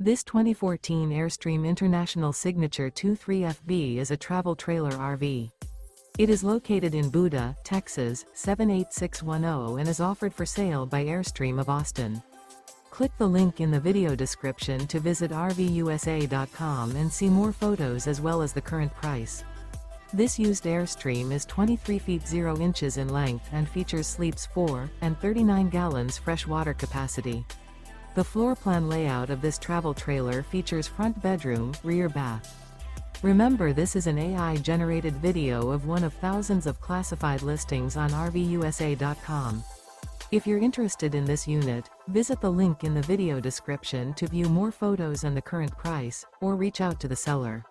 This 2014 Airstream International Signature 23FB is a travel trailer RV. It is located in Buda, Texas, 78610 and is offered for sale by Airstream of Austin. Click the link in the video description to visit RVUSA.com and see more photos as well as the current price. This used Airstream is 23 feet 0 inches in length and features sleeps 4 and 39 gallons fresh water capacity. The floor plan layout of this travel trailer features front bedroom, rear bath. Remember, this is an AI-generated video of one of thousands of classified listings on RVUSA.com. If you're interested in this unit, visit the link in the video description to view more photos and the current price, or reach out to the seller.